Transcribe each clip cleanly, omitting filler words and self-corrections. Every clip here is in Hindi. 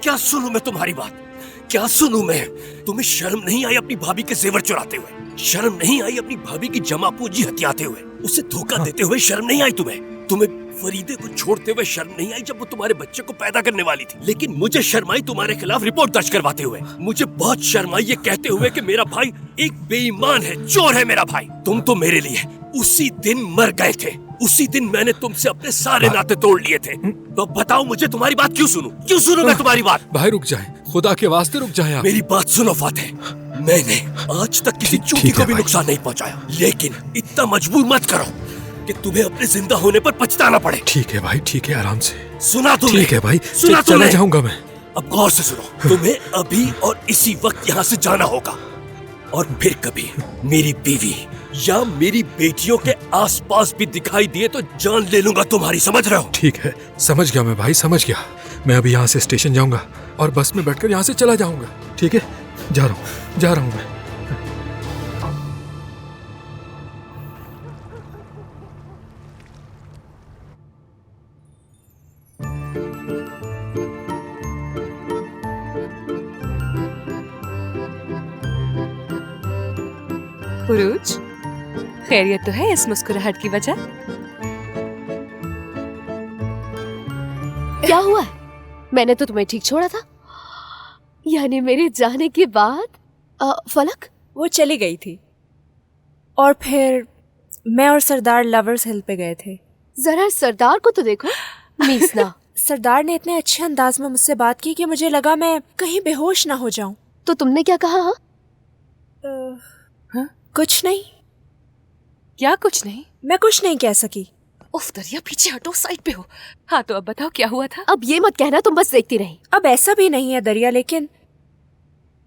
क्या सुनूं मैं तुम्हारी बात? क्या सुनूं मैं? तुम्हें शर्म नहीं आई अपनी भाभी के जेवर चुराते हुए? शर्म नहीं आई अपनी भाभी की जमा पूंजी हथियाते हुए? उसे धोखा देते हुए शर्म नहीं आई तुम्हें? तुम्हें फरीदे को छोड़ते हुए शर्म नहीं आई जब वो तुम्हारे बच्चे को पैदा करने वाली थी? लेकिन मुझे शर्म आई तुम्हारे खिलाफ रिपोर्ट दर्ज करवाते हुए। मुझे बहुत शर्म आई ये कहते हुए कि मेरा भाई एक बेईमान है, चोर है मेरा भाई। तुम तो मेरे लिए उसी दिन मर गए थे। उसी दिन मैंने तुमसे अपने सारे नाते तोड़ लिए थे। तो बताओ मुझे तुम्हारी बात क्यों सुनूं? क्यों सुनूं मैं तुम्हारी बात? भाई रुक जाए, खुदा के वास्ते रुक जाए आप। मेरी बात सुनो फातेह, मैंने आज तक किसी चूती को भी नुकसान नहीं पहुंचाया, लेकिन इतना मजबूर मत करो कि तुम्हें अपने जिंदा होने पर पछताना पड़े। ठीक है भाई, ठीक है, आराम से। सुना तुमने? ठीक है भाई, सुना चला जाऊंगा मैं। अब गौर से सुनो, तुम्हें अभी और इसी वक्त यहाँ से जाना होगा, और फिर कभी मेरी बीवी या मेरी बेटियों के आसपास भी दिखाई दिए तो जान ले लूंगा तुम्हारी, समझ रहे हो? ठीक है, समझ गया मैं भाई, समझ गया। मैं अभी यहाँ से स्टेशन जाऊंगा और बस में बैठकर यहाँ से चला जाऊंगा। ठीक है, जा रहा हूँ मैं। उरूज, खैरियत तो है इस मुस्कुराहट की वजह? क्या हुआ है? मैंने तो तुम्हें ठीक छोड़ा था। यानी मेरे जाने के बाद फलक? वो चली गई थी और फिर मैं और सरदार लवर्स हिल पे गए थे। जरा सरदार को तो देखो, मीसना। सरदार ने इतने अच्छे अंदाज में मुझसे बात की कि मुझे लगा मैं कहीं बेहोश ना हो जाऊं। तो तुमने क्या कहा? हाँ? कुछ नहीं। क्या कुछ नहीं? मैं कुछ नहीं कह सकी। उफ दरिया, पीछे हटो, साइड पे हो। हाँ तो अब बताओ क्या हुआ था? अब ये मत कहना तुम बस देखती रही। अब ऐसा भी नहीं है दरिया, लेकिन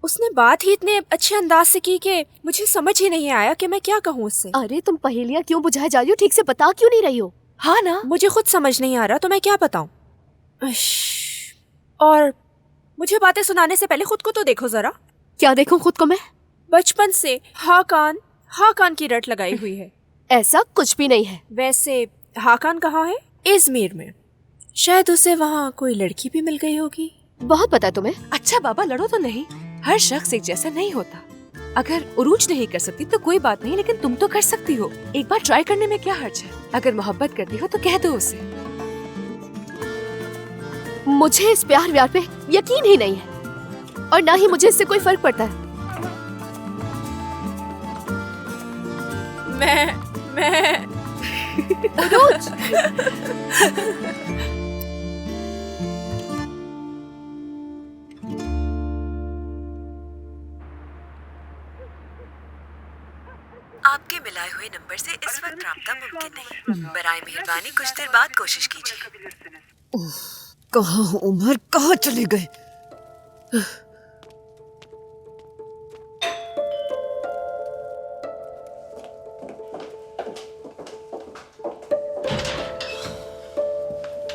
उसने बात ही इतने अच्छे अंदाज से की कि मुझे समझ ही नहीं आया कि मैं क्या कहूँ उससे। अरे तुम पहेलियाँ क्यों बुझाए जा रही हो? ठीक से बता क्यों नहीं रही हो? हाँ ना, मुझे खुद समझ नहीं आ रहा तो मैं क्या बताऊं। और मुझे बातें सुनाने से पहले खुद को तो देखो जरा। क्या देखूं खुद को मैं? बचपन से हाँ कान की रट लगाई हुई है। ऐसा कुछ भी नहीं है। वैसे हाकान कहाँ है? इजमीर में। शायद उसे वहाँ कोई लड़की भी मिल गई होगी। बहुत पता है तुम्हें। अच्छा बाबा, लड़ो तो नहीं। हर शख्स एक जैसा नहीं होता। अगर उरूज नहीं कर सकती तो कोई बात नहीं, लेकिन तुम तो कर सकती हो। एक बार ट्राई करने में क्या हर्ज है? अगर मोहब्बत करती हो तो कह दो उसे। मुझे इस प्यार व्यार पे यकीन ही नहीं है, और ना ही मुझे इससे कोई फर्क पड़ता है। मैं उरूज! आपके मिलाए हुए नंबर से इस वक्त राब्ता मुमकिन नहीं। बराए मेहरबानी कुछ देर बाद कोशिश कीजिए। कहाँ हो उमर, कहाँ चले गए?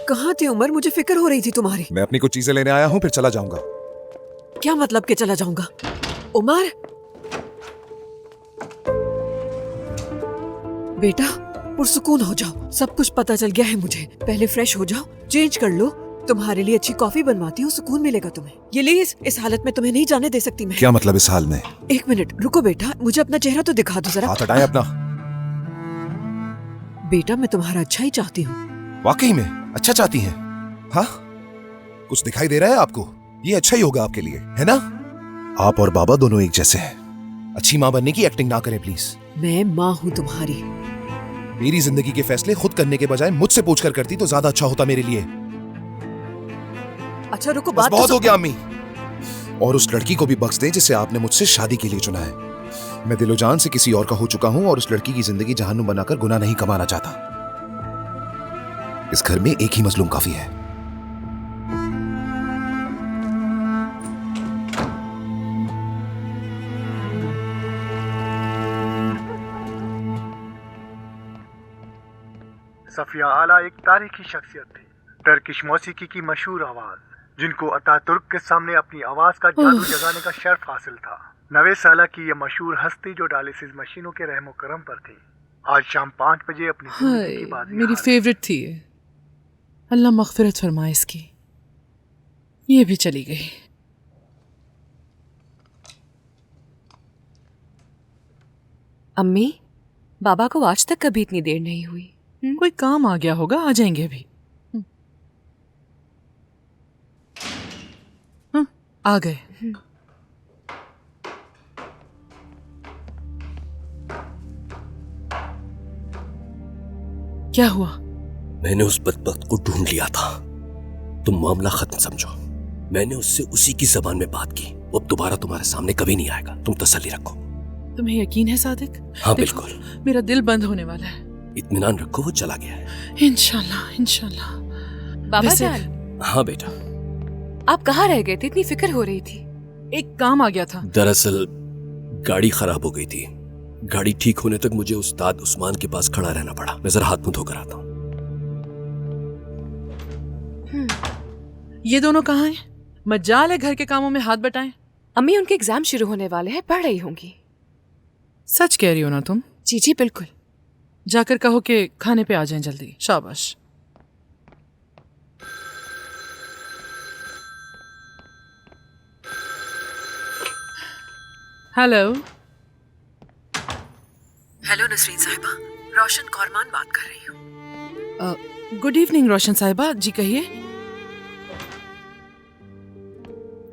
कहाँ थे उमर? मुझे फिक्र हो रही थी तुम्हारी। मैं अपनी कुछ चीजें लेने आया हूँ, फिर चला जाऊंगा। क्या मतलब के चला जाऊंगा? उमर बेटा, पुरसुकून हो जाओ। सब कुछ पता चल गया है मुझे। पहले फ्रेश हो जाओ, चेंज कर लो। तुम्हारे लिए अच्छी कॉफी बनवाती हूँ, सुकून मिलेगा तुम्हें। ये ले, इस हालत में तुम्हें नहीं जाने दे सकती मैं। क्या मतलब इस हाल में? एक मिनट रुको बेटा, मुझे अपना चेहरा तो दिखा दो जरा। हाथ हटाएं अपना। बेटा मैं तुम्हारा अच्छा ही चाहती हूँ। वाकई में अच्छा चाहती हैं? हाँ, कुछ दिखाई दे रहा है आपको? ये अच्छा ही होगा आपके लिए, है ना? आप और बाबा दोनों एक जैसे हैं। अच्छी माँ बनने की एक्टिंग ना करें प्लीज। मैं माँ हूँ तुम्हारी। मेरी जिंदगी के फैसले खुद करने के बजाय मुझसे पूछकर करती तो ज्यादा अच्छा होता मेरे लिए। अच्छा रुको, बस बात बहुत तो हो गया अम्मी। और उस लड़की को भी बख्श दे जिसे आपने मुझसे शादी के लिए चुना है। मैं दिलो जान से किसी और का हो चुका हूँ और उस लड़की की जिंदगी जहन्नुम बनाकर गुनाह नहीं कमाना चाहता। इस घर में एक ही मजलूम काफी है। सफिया आला एक तारीखी शख्सियत थी, टर्किश मौसीकी की मशहूर आवाज, जिनको अतातुर्क के सामने अपनी आवाज का जादू जगाने का शर्फ हासिल था। 90 साल की यह मशहूर हस्ती जो डायलिसिस मशीनों के रहमो करम पर थी, आज शाम 5 बजे अपनी जिंदगी की बाजी मेरी फेवरेट थी ये। अल्लाह मगफिरत फरमाए इसकी। ये भी चली गई। अम्मी, बाबा को आज तक कभी इतनी देर नहीं हुई। कोई काम आ गया होगा, आ जाएंगे अभी। आ गए। क्या हुआ? मैंने उस बदबख्त को ढूंढ लिया था। तुम मामला खत्म समझो। मैंने उससे उसी की जबान में बात की। वो अब दोबारा तुम्हारे सामने कभी नहीं आएगा। तुम तसल्ली रखो। तुम्हें यकीन है सादिक? हाँ देखो, बिल्कुल। मेरा दिल बंद होने वाला है। इत्मीनान रखो, वो चला गया है। इंशाल्लाह इंशाल्लाह। बाबा जान। हाँ बेटा। आप कहाँ रह गए थे? इतनी फिक्र हो रही थी। एक काम आ गया था। दरअसल गाड़ी खराब हो गई थी। गाड़ी ठीक होने तक मुझे उस्ताद उस्मान के पास खड़ा रहना पड़ा। मैं जरा हाथ मुंह धोकर आता हूँ। ये दोनों कहाँ हैं? मजाल है घर के कामों में हाथ बटाएं। अम्मी, उनके एग्जाम शुरू होने वाले हैं, पढ़ रही होंगी। सच कह रही हो ना तुम? जी जी बिल्कुल। जाकर कहो कि खाने पे आ जाएं जल्दी। शाबाश। हेलो। हेलो नसरीन साहिबा, रोशन कौरमान बात कर रही हूँ। गुड इवनिंग रोशन साहिबा। जी कहिए।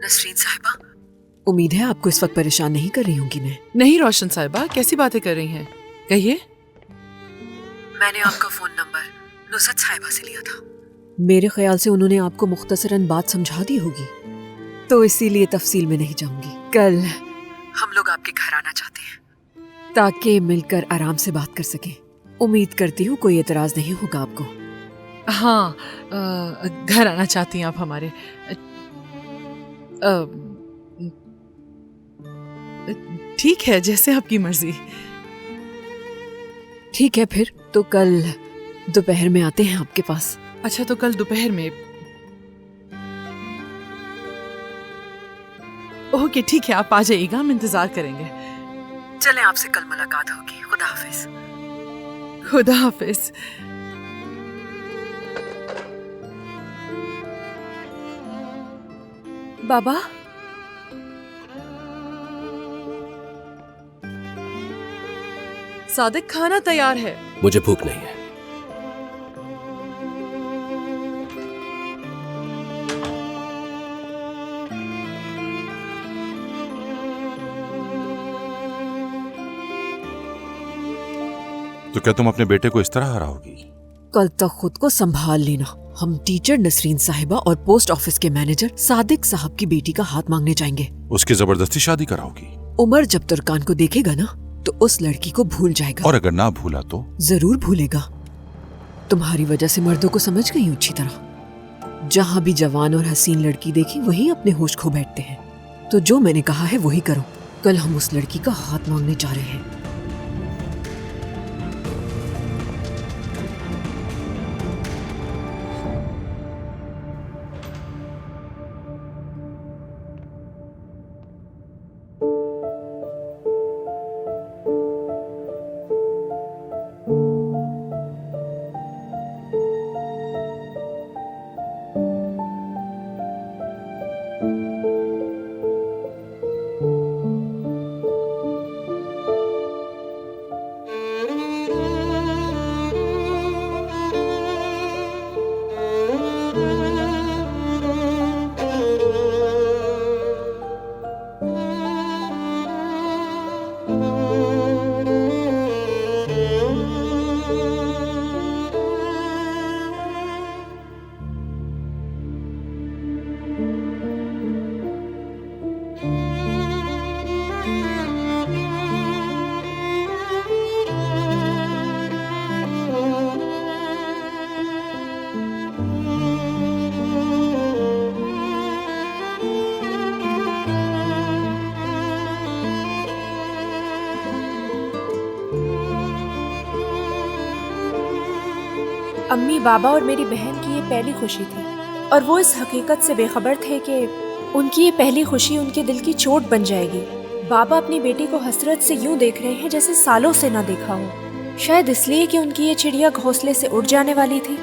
नसरीन साहिबा, उम्मीद है आपको इस वक्त परेशान नहीं कर रही होंगी मैं। नहीं रोशन साहिबा, कैसी बातें कर रही हैं? कहिए। मैंने आपका फोन नंबर नुसरत साहिबा से लिया था। मेरे ख्याल से उन्होंने आपको मुख्तसरन बात समझा दी होगी, तो इसीलिए तफसील में नहीं जाऊंगी। कल हम लोग आपके घर आना चाहते हैं ताकि मिलकर आराम से बात कर सकें। उम्मीद करती हूँ कोई एतराज नहीं होगा आपको। हाँ, घर आना चाहती हैं आप हमारे? ठीक है, जैसे आपकी मर्जी। ठीक है, फिर तो कल दोपहर में आते हैं आपके पास। अच्छा, तो कल दोपहर में? ओके ठीक है, आप आ जाइएगा, हम इंतजार करेंगे। चलें, आपसे कल मुलाकात होगी। खुदा हाफिज। खुदा हाफिज। बाबा, सादिक, खाना तैयार है। मुझे भूख नहीं है। तो क्या तुम अपने बेटे को इस तरह हराओगी? कल तक खुद को संभाल लेना। हम टीचर नसरीन साहिबा और पोस्ट ऑफिस के मैनेजर सादिक साहब की बेटी का हाथ मांगने जाएंगे। उसकी जबरदस्ती शादी कराओगी? उमर जब तुर्कान को देखेगा ना, तो उस लड़की को भूल जाएगा। और अगर ना भूला तो? जरूर भूलेगा। तुम्हारी वजह से मर्दों को समझ गई अच्छी तरह। जहाँ भी जवान और हसीन लड़की देखी, वहीं अपने होश खो बैठते हैं। तो जो मैंने कहा है वही करो। कल हम उस लड़की का हाथ मांगने जा रहे हैं। अम्मी, बाबा और मेरी बहन की ये पहली खुशी थी, और वो इस हकीकत से बेखबर थे कि उनकी ये पहली खुशी उनके दिल की चोट बन जाएगी। बाबा अपनी बेटी को हसरत से यूं देख रहे हैं जैसे सालों से ना देखा हो। शायद इसलिए कि उनकी ये चिड़िया घोंसले से उड़ जाने वाली थी।